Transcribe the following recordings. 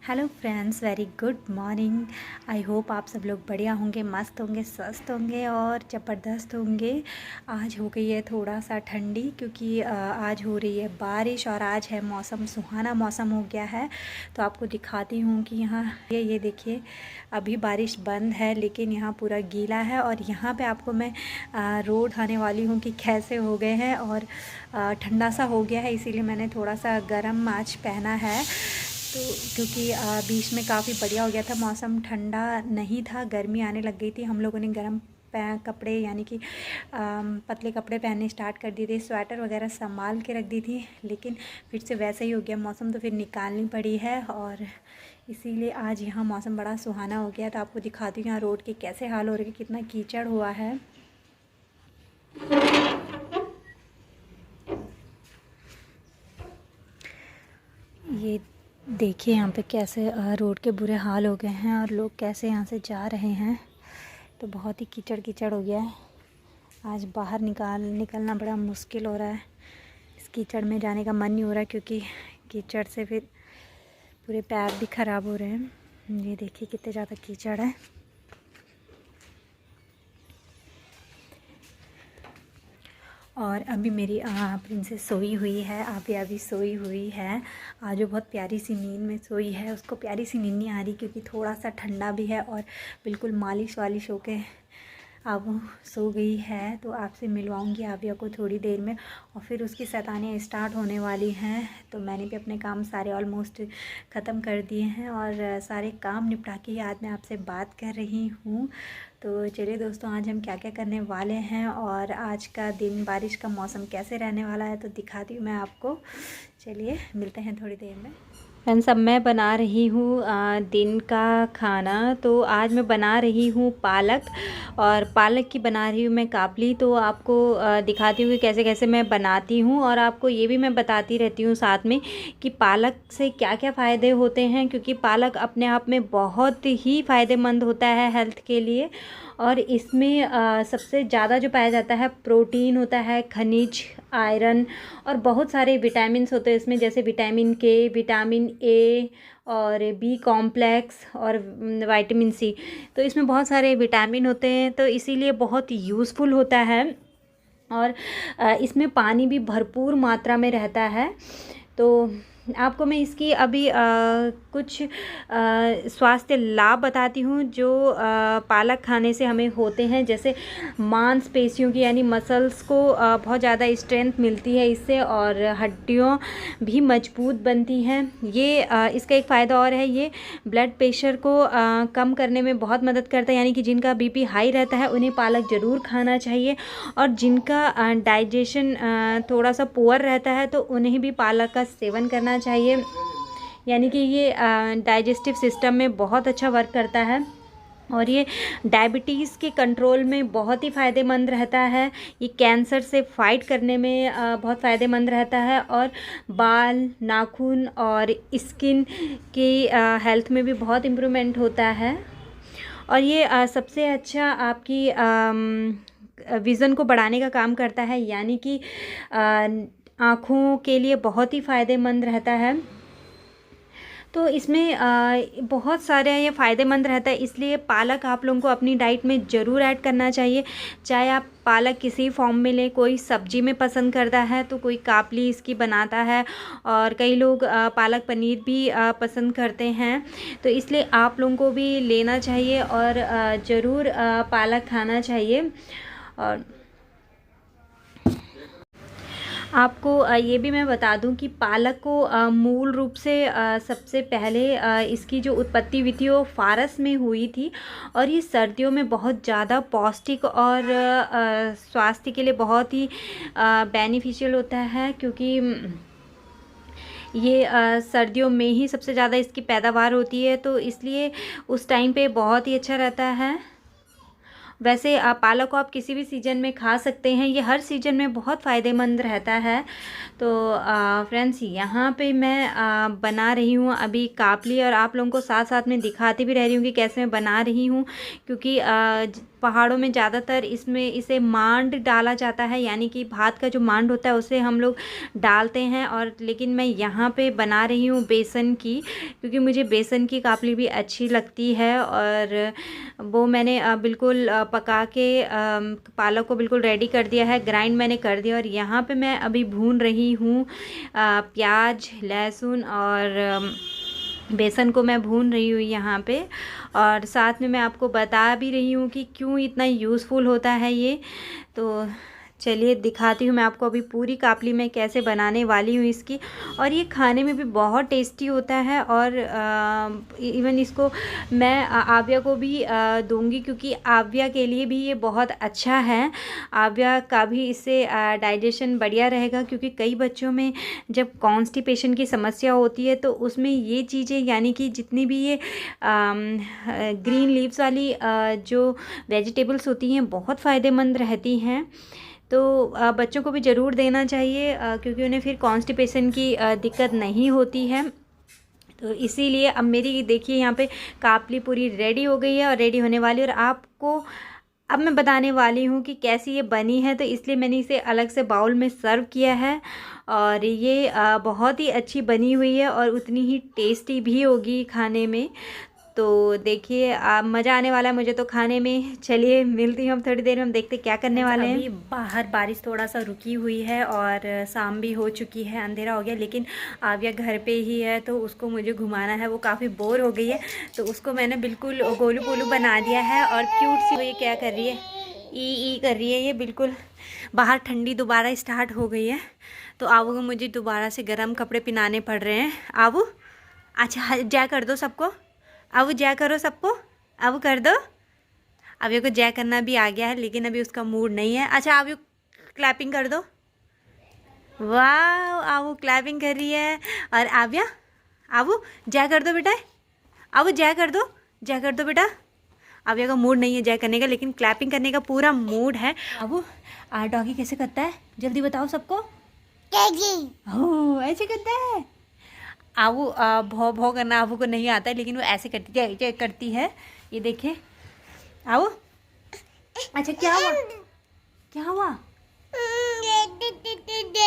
Hello friends, very good morning. I hope आप सब लोग बढ़िया होंगे, मस्त होंगे, स्वस्थ होंगे और ज़बरदस्त होंगे। आज हो गई है थोड़ा सा ठंडी क्योंकि आज हो रही है बारिश और आज है मौसम सुहाना मौसम हो गया है। तो आपको दिखाती हूँ कि यहाँ ये देखिए, अभी बारिश बंद है लेकिन यहाँ पूरा गीला है। और यहाँ पे आपको मैं रोड दिखाने वाली हूँ कि कैसे हो गए हैं। और ठंडा सा हो गया है, इसीलिए मैंने थोड़ा सा गर्म आज पहना है। तो क्योंकि बीच में काफ़ी बढ़िया हो गया था मौसम, ठंडा नहीं था, गर्मी आने लग गई थी। हम लोगों ने गर्म कपड़े यानी कि पतले कपड़े पहनने स्टार्ट कर दिए थे, स्वेटर वगैरह संभाल के रख दी थी, लेकिन फिर से वैसा ही हो गया मौसम, तो फिर निकालनी पड़ी है। और इसीलिए आज यहाँ मौसम बड़ा सुहाना हो गया। तो आपको दिखाती हूँ यहाँ रोड के कैसे हाल हो रहे हैं, कितना कीचड़ हुआ है। ये देखिए यहाँ पे कैसे रोड के बुरे हाल हो गए हैं और लोग कैसे यहाँ से जा रहे हैं। तो बहुत ही कीचड़ कीचड़ हो गया है। आज बाहर निकलना बड़ा मुश्किल हो रहा है। इस कीचड़ में जाने का मन नहीं हो रहा क्योंकि कीचड़ से फिर पूरे पैर भी ख़राब हो रहे हैं। ये देखिए कितने ज़्यादा कीचड़ है। और अभी मेरी प्रिंसेस सोई हुई है, अभी सोई हुई है। आज वो बहुत प्यारी सी नींद में सोई है। उसको प्यारी सी नींद नहीं आ रही क्योंकि थोड़ा सा ठंडा भी है और बिल्कुल मालिश वालिश होके अब वो सो गई है। तो आपसे मिलवाऊंगी आविया को थोड़ी देर में और फिर उसकी शैतानियाँ स्टार्ट होने वाली हैं। तो मैंने भी अपने काम सारे ऑलमोस्ट ख़त्म कर दिए हैं और सारे काम निपटा के ही आज मैं आपसे बात कर रही हूँ। तो चलिए दोस्तों, आज हम क्या क्या करने वाले हैं और आज का दिन, बारिश का मौसम कैसे रहने वाला है तो दिखाती हूँ मैं आपको। चलिए मिलते हैं थोड़ी देर में। फ्रेंड्स, अब मैं बना रही हूँ दिन का खाना। तो आज मैं बना रही हूँ पालक, और पालक की बना रही हूँ मैं काबली। तो आपको दिखाती हूँ कि कैसे कैसे मैं बनाती हूँ और आपको ये भी मैं बताती रहती हूँ साथ में कि पालक से क्या क्या फ़ायदे होते हैं, क्योंकि पालक अपने आप में बहुत ही फ़ायदेमंद होता है हेल्थ के लिए। और इसमें सबसे ज़्यादा जो पाया जाता है प्रोटीन होता है, खनिज, आयरन और बहुत सारे विटामिन्स होते हैं इसमें, जैसे विटामिन के, विटामिन ए और बी कॉम्प्लेक्स और विटामिन सी। तो इसमें बहुत सारे विटामिन होते हैं, तो इसीलिए बहुत यूज़फुल होता है। और इसमें पानी भी भरपूर मात्रा में रहता है। तो आपको मैं इसकी अभी कुछ स्वास्थ्य लाभ बताती हूँ जो पालक खाने से हमें होते हैं। जैसे मांसपेशियों की यानी मसल्स को बहुत ज़्यादा स्ट्रेंथ मिलती है इससे, और हड्डियों भी मजबूत बनती हैं। ये इसका एक फ़ायदा और है, ये ब्लड प्रेशर को कम करने में बहुत मदद करता है। यानी कि जिनका बीपी हाई रहता है उन्हें पालक ज़रूर खाना चाहिए, और जिनका डाइजेशन थोड़ा सा पुअर रहता है तो उन्हें भी पालक का सेवन करना चाहिए। यानी कि ये डाइजेस्टिव सिस्टम में बहुत अच्छा वर्क करता है और ये डायबिटीज़ के कंट्रोल में बहुत ही फ़ायदेमंद रहता है। ये कैंसर से फाइट करने में बहुत फ़ायदेमंद रहता है, और बाल, नाखून और स्किन की हेल्थ में भी बहुत इम्प्रूवमेंट होता है। और ये सबसे अच्छा आपकी विज़न को बढ़ाने का काम करता है, यानी कि आँखों के लिए बहुत ही फ़ायदेमंद रहता है। तो इसमें बहुत सारे ये फ़ायदेमंद रहता है, इसलिए पालक आप लोगों को अपनी डाइट में ज़रूर ऐड करना चाहिए। चाहे आप पालक किसी फॉर्म में लें, कोई सब्जी में पसंद करता है तो कोई काबली इसकी बनाता है, और कई लोग पालक पनीर भी पसंद करते हैं। तो इसलिए आप लोगों को भी लेना चाहिए और ज़रूर पालक खाना चाहिए। और आपको ये भी मैं बता दूं कि पालक को मूल रूप से सबसे पहले इसकी जो उत्पत्ति हुई थी वो फ़ारस में हुई थी, और ये सर्दियों में बहुत ज़्यादा पौष्टिक और स्वास्थ्य के लिए बहुत ही बेनिफिशियल होता है, क्योंकि ये सर्दियों में ही सबसे ज़्यादा इसकी पैदावार होती है। तो इसलिए उस टाइम पे बहुत ही अच्छा रहता है। वैसे पालक को आप किसी भी सीज़न में खा सकते हैं, ये हर सीज़न में बहुत फ़ायदेमंद रहता है। तो फ्रेंड्स, यहाँ पे मैं बना रही हूँ अभी काबली, और आप लोगों को साथ साथ में दिखाती भी रह रही हूँ कि कैसे मैं बना रही हूँ, क्योंकि पहाड़ों में ज़्यादातर इसे मांड डाला जाता है, यानी कि भात का जो मांड होता है उसे हम लोग डालते हैं। और लेकिन मैं यहाँ पे बना रही हूँ बेसन की, क्योंकि मुझे बेसन की कापली भी अच्छी लगती है। और वो मैंने बिल्कुल पका के पालक को बिल्कुल रेडी कर दिया है, ग्राइंड मैंने कर दिया। और यहाँ पे मैं अभी भून रही हूँ प्याज, लहसुन और बेसन को मैं भून रही हूँ यहाँ पे। और साथ में मैं आपको बता भी रही हूँ कि क्यों इतना यूज़फुल होता है ये। तो चलिए दिखाती हूँ मैं आपको अभी पूरी कापली मैं कैसे बनाने वाली हूँ इसकी। और ये खाने में भी बहुत टेस्टी होता है। और इवन इसको मैं आव्या को भी दूंगी, क्योंकि आव्या के लिए भी ये बहुत अच्छा है। आव्या का भी इससे डाइजेशन बढ़िया रहेगा, क्योंकि कई बच्चों में जब कॉन्स्टिपेशन की समस्या होती है तो उसमें ये चीज़ें, यानी कि जितनी भी ये ग्रीन लीव्स वाली जो वेजिटेबल्स होती हैं बहुत फ़ायदेमंद रहती हैं। तो बच्चों को भी ज़रूर देना चाहिए, क्योंकि उन्हें फिर कॉन्स्टिपेशन की दिक्कत नहीं होती है। तो इसीलिए अब मेरी देखिए यहाँ पे कापली पूरी रेडी हो गई है और रेडी होने वाली है। और आपको अब मैं बताने वाली हूँ कि कैसी ये बनी है, तो इसलिए मैंने इसे अलग से बाउल में सर्व किया है। और ये बहुत ही अच्छी बनी हुई है और उतनी ही टेस्टी भी होगी खाने में। तो देखिए मज़ा आने वाला है मुझे तो खाने में। चलिए मिलती हूँ हम थोड़ी देर में, हम देखते क्या करने वाले हैं। अभी बाहर बारिश थोड़ा सा रुकी हुई है और शाम भी हो चुकी है, अंधेरा हो गया, लेकिन आव्या घर पे ही है तो उसको मुझे घुमाना है। वो काफ़ी बोर हो गई है तो उसको मैंने बिल्कुल गोलू पोलू बना दिया है। और क्यूट सी ये क्या कर रही है, ई कर रही है ये बिल्कुल। बाहर ठंडी दोबारा स्टार्ट हो गई है तो आबू को मुझे दोबारा से गर्म कपड़े पहनाने पड़ रहे हैं। आबू अच्छा जय कर दो सबको, अब जय करो सबको, अब कर दो। अभी को जय करना भी आ गया है, लेकिन अभी उसका मूड नहीं है। अच्छा अभी क्लैपिंग कर दो। वाह आबू क्लैपिंग कर रही है। और आव्या आबू जय कर दो बेटा, आबू जय कर दो, जय कर दो बेटा। आव्या का मूड नहीं है जय करने का, लेकिन क्लैपिंग करने का पूरा मूड है। आबू डॉगी कैसे करता है जल्दी बताओ सबको। ओह ऐसे करता है। आबू भौ भौ करना आबू को नहीं आता है, लेकिन वो ऐसे करती है। ये देखे आबू। अच्छा क्या हुआ, क्या हुआ।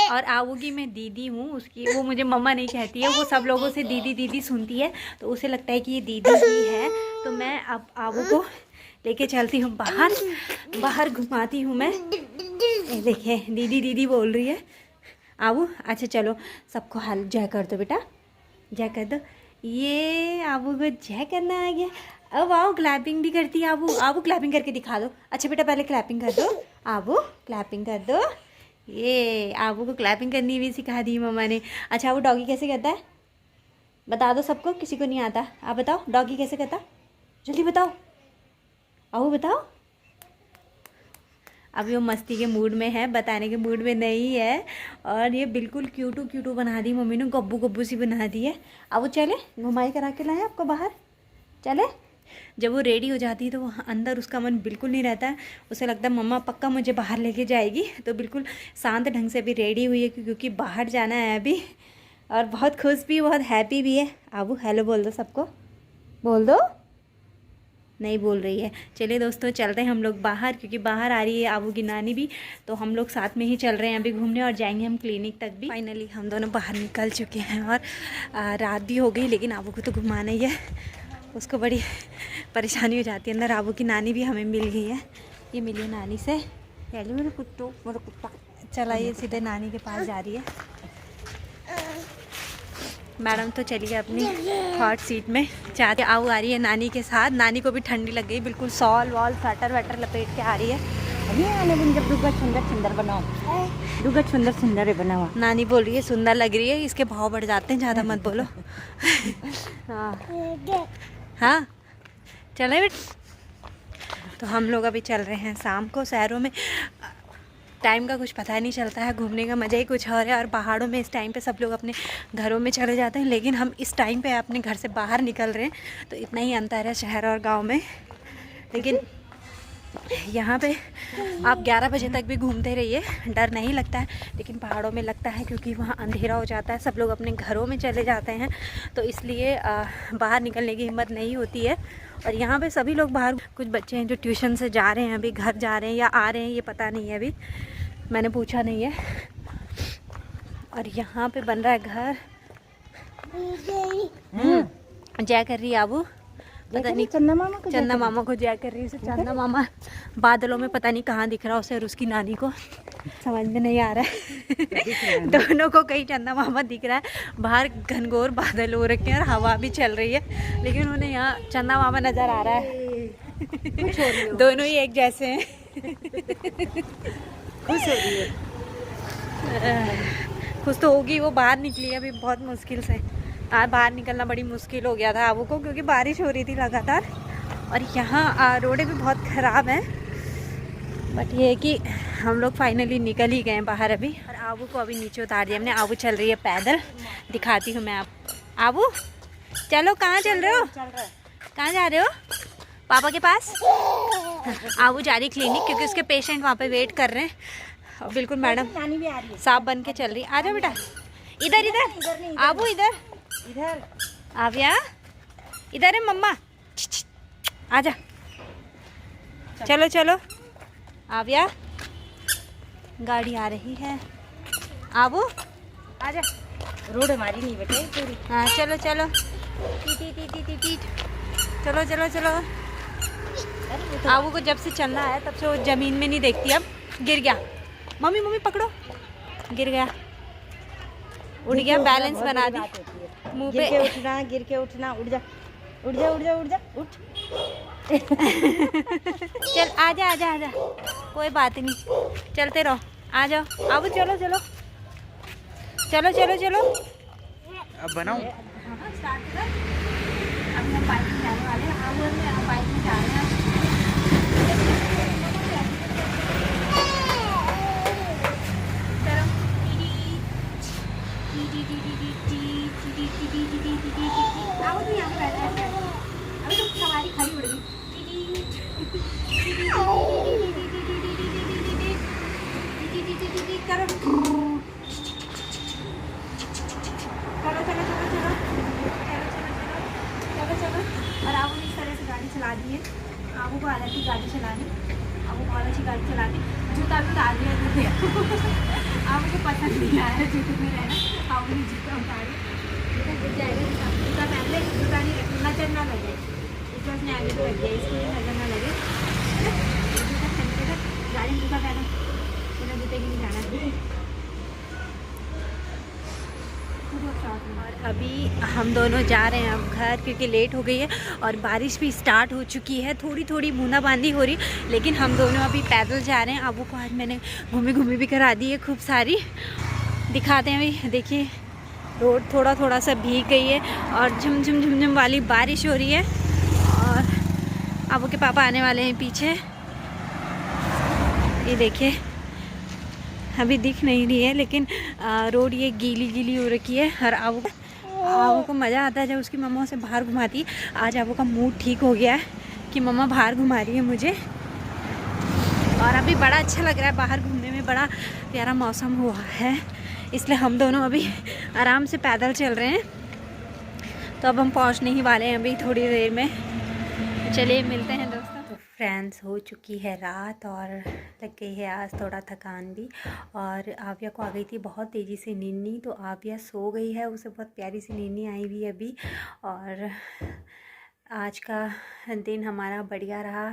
और आबू की मैं दीदी हूँ उसकी, वो मुझे मम्मा नहीं कहती है, वो सब लोगों से दीदी दीदी सुनती है तो उसे लगता है कि ये दीदी ही है। तो मैं अब आबू को लेके चलती हूँ बाहर, बाहर घुमाती हूँ मैं। देखिए दीदी दीदी बोल रही है आबू। अच्छा चलो सबको हाल जय कर दो बेटा, जय कर दो। ये आबू को जय करना आ गया। अब आओ क्लैपिंग भी करती है आबू। आबू क्लैपिंग करके दिखा दो। अच्छा बेटा पहले क्लैपिंग कर दो, आबू क्लैपिंग कर दो। ये आबू को क्लैपिंग करनी भी सिखा दी मम्मा ने। अच्छा आबू डॉगी कैसे करता है बता दो सबको, किसी को नहीं आता। आप बताओ डॉगी कैसे करता, जल्दी बताओ। आबू बताओ। अभी वो मस्ती के मूड में है, बताने के मूड में नहीं है। और ये बिल्कुल क्यूटू बना दी मम्मी ने, गब्बू गब्बू सी बना दी है। अब वो चले घुमाई करा के लाए आपको बाहर, चले। जब वो रेडी हो जाती है तो वो अंदर उसका मन बिल्कुल नहीं रहता है, उसे लगता है मम्मा पक्का मुझे बाहर लेके जाएगी। तो बिल्कुल शांत ढंग से अभी रेडी हुई है, क्योंकि बाहर जाना है अभी। और बहुत खुश भी, बहुत हैप्पी भी है। आबू हेलो बोल दो सबको, बोल दो। नहीं बोल रही है। चलिए दोस्तों चलते हैं हम लोग बाहर, क्योंकि बाहर आ रही है आबू की नानी भी, तो हम लोग साथ में ही चल रहे हैं अभी घूमने और जाएंगे हम क्लिनिक तक भी। फाइनली हम दोनों बाहर निकल चुके हैं और रात भी हो गई, लेकिन आबू को तो घुमाना ही है। उसको बड़ी परेशानी हो जाती है अंदर। आबू की नानी भी हमें मिल गई है, ये मिली नानी से। हेलो मेरे कुत्तों, मेरा कुत्ता। चला ये सीधे नानी के पास जा रही है। मैडम तो चली गई अपनी हॉट सीट में, चाहते आऊ आ रही है नानी के साथ। नानी को भी ठंडी लग गई, बिल्कुल सॉल वॉल स्वेटर वेटर लपेट के आ रही है। जब दुर्गा सुंदर सुंदर बनाओ, दुर्गा सुंदर सुंदर है बना हुआ। नानी बोल रही है सुंदर लग रही है, इसके भाव बढ़ जाते हैं, ज़्यादा मत बोलो। हाँ चले बेट। तो हम लोग अभी चल रहे हैं शाम को शहरों में। टाइम का कुछ पता ही नहीं चलता है, घूमने का मज़ा ही कुछ और है। और पहाड़ों में इस टाइम पे सब लोग अपने घरों में चले जाते हैं, लेकिन हम इस टाइम पे अपने घर से बाहर निकल रहे हैं। तो इतना ही अंतर है शहर और गांव में। लेकिन यहाँ पे आप 11 बजे तक भी घूमते रहिए, डर नहीं लगता है, लेकिन पहाड़ों में लगता है क्योंकि वहाँ अंधेरा हो जाता है, सब लोग अपने घरों में चले जाते हैं, तो इसलिए बाहर निकलने की हिम्मत नहीं होती है। और यहाँ पे सभी लोग बाहर, कुछ बच्चे हैं जो ट्यूशन से जा रहे हैं, अभी घर जा रहे हैं या आ रहे हैं, ये पता नहीं है, अभी मैंने पूछा नहीं है। और यहाँ पे बन रहा है घर। जय कर रही है आबू, पता नहीं चंदा मामा को जय कर रही है। चंदा मामा बादलों में पता नहीं कहाँ दिख रहा उसे और उसकी नानी को, समझ में नहीं आ रहा है। दोनों को कहीं चंदा मामा दिख रहा है, बाहर घनघोर बादल हो रखे हैं और हवा भी चल रही है, लेकिन उन्हें यहाँ चंदा मामा नज़र आ रहा है। दोनों ही एक जैसे हैं। खुश हो रही है, खुश तो होगी, वो बाहर निकली है अभी बहुत मुश्किल से। आज बाहर निकलना बड़ी मुश्किल हो गया था आबू को, क्योंकि बारिश हो रही थी लगातार, और यहाँ रोडें भी बहुत ख़राब हैं। बट ये है कि हम लोग फाइनली निकल ही गए बाहर अभी, और आबू को अभी नीचे उतार दिया हमने। आबू चल रही है पैदल, दिखाती हूँ मैं आप। आबू चलो, कहाँ चल रहे हो? कहाँ जा रहे हो? पापा के पास। आबू जा रही क्लिनिक, क्योंकि उसके पेशेंट वहाँ पे वेट कर रहे हैं। बिल्कुल मैडम साफ बन के चल रही। आ जाओ बेटा, इधर इधर आबू, इधर इधर आविया, इधर है मम्मा, आजा, चलो चलो आविया, गाड़ी आ रही है। आबू आजा, रोड हमारी नहीं बेटे पूरी। हाँ चलो चलो, T T T T T T, चलो चलो चलो। आबू को जब से चलना है तब से वो ज़मीन में नहीं देखती। अब गिर गया, मम्मी मम्मी पकड़ो, गिर गया, उड़ गया, बैलेंस बना दी मुंह पे। गिर के उठना, उठ जा उठ जा उठ जा उठ जा उठ। चल आजा आजा आजा, कोई बात नहीं, चलते रहो, आ जाओ। आबू चलो चलो चलो चलो चलो, अब बनाऊं? स्टार्ट कर। अब हम बाइक में जाने वाले हैं, आबू हम बाइक में जा रहे हैं। आओ तो यहाँ पे बैठा है, अभी तो सवारी खड़ी उड़ेगी। करो, चलो चलो चलो चलो चलो चलो। और आबू इस तरह से गाड़ी चला दी है, आबू को आदत थी गाड़ी चलानी, आबू बहुत अच्छी गाड़ी चलाती। जूता भी उतार दिया थे, आबू को पसंद नहीं आया जूते में रहना, आबू ने जूता उतार गिर जाएगा। जूता पहन ले, जूता नहीं रखना, नजर ना लगे, इस वजह से आगे तो लग गया, इसके लिए नजर ना लगे। जूता पहनते थे, गाड़ी में जूता पहना, बिना जूते की नहीं जाना। और अभी हम दोनों जा रहे हैं अब घर, क्योंकि लेट हो गई है और बारिश भी स्टार्ट हो चुकी है, थोड़ी थोड़ी बूंदाबांदी हो रही, लेकिन हम दोनों अभी पैदल जा रहे हैं। अबू को आज मैंने घूमी घूमी भी करा दी है खूब सारी, दिखाते हैं अभी। देखिए रोड थोड़ा थोड़ा सा भीग गई है और झुमझुम झुमझुम वाली बारिश हो रही है, और अबू के पापा आने वाले हैं पीछे, ये देखिए अभी दिख नहीं रही है, लेकिन रोड ये गीली गीली हो रखी है। और आबू को मज़ा आता है जब उसकी मम्मा उसे बाहर घुमाती है। आज आबू का मूड ठीक हो गया है कि मम्मा बाहर घुमा रही है मुझे, और अभी बड़ा अच्छा लग रहा है बाहर घूमने में, बड़ा प्यारा मौसम हुआ है, इसलिए हम दोनों अभी आराम से पैदल चल रहे हैं। तो अब हम पहुंचने ही वाले हैं अभी थोड़ी देर में, चलिए मिलते हैं दोस्तों। तो फ्रेंड्स, हो चुकी है रात और लग गई है आज थोड़ा थकान भी, और आविया को आ गई थी बहुत तेज़ी से नींद, तो आविया सो गई है, उसे बहुत प्यारी सी नींद आई हुई अभी। और आज का दिन हमारा बढ़िया रहा,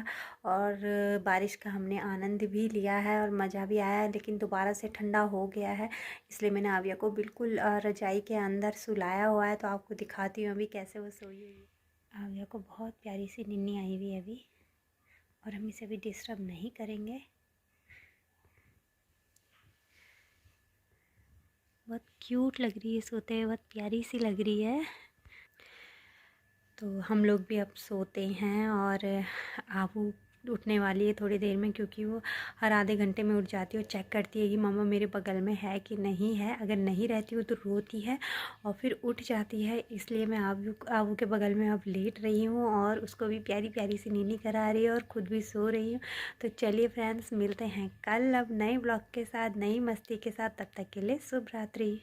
और बारिश का हमने आनंद भी लिया है और मज़ा भी आया है, लेकिन दोबारा से ठंडा हो गया है, इसलिए मैंने आविया को बिल्कुल रजाई के अंदर सुलाया हुआ है। तो आपको दिखाती हूँ अभी कैसे वो सोई हुई है। आविया को बहुत प्यारी सी नींद आई हुई है अभी, और हम इसे अभी डिस्टर्ब नहीं करेंगे। बहुत क्यूट लग रही है सोते हुए, बहुत प्यारी सी लग रही है। तो हम लोग भी अब सोते हैं, और आबू उठने वाली है थोड़ी देर में, क्योंकि वो हर आधे घंटे में उठ जाती है और चेक करती है कि मम्मा मेरे बगल में है कि नहीं है। अगर नहीं रहती हो तो रोती है और फिर उठ जाती है। इसलिए मैं आबू के बगल में अब लेट रही हूँ और उसको भी प्यारी प्यारी सी नीनी करा रही है और ख़ुद भी सो रही हूँ। तो चलिए फ्रेंड्स, मिलते हैं कल अब नए ब्लॉग के साथ, नई मस्ती के साथ। तब तक के लिए शुभ रात्रि।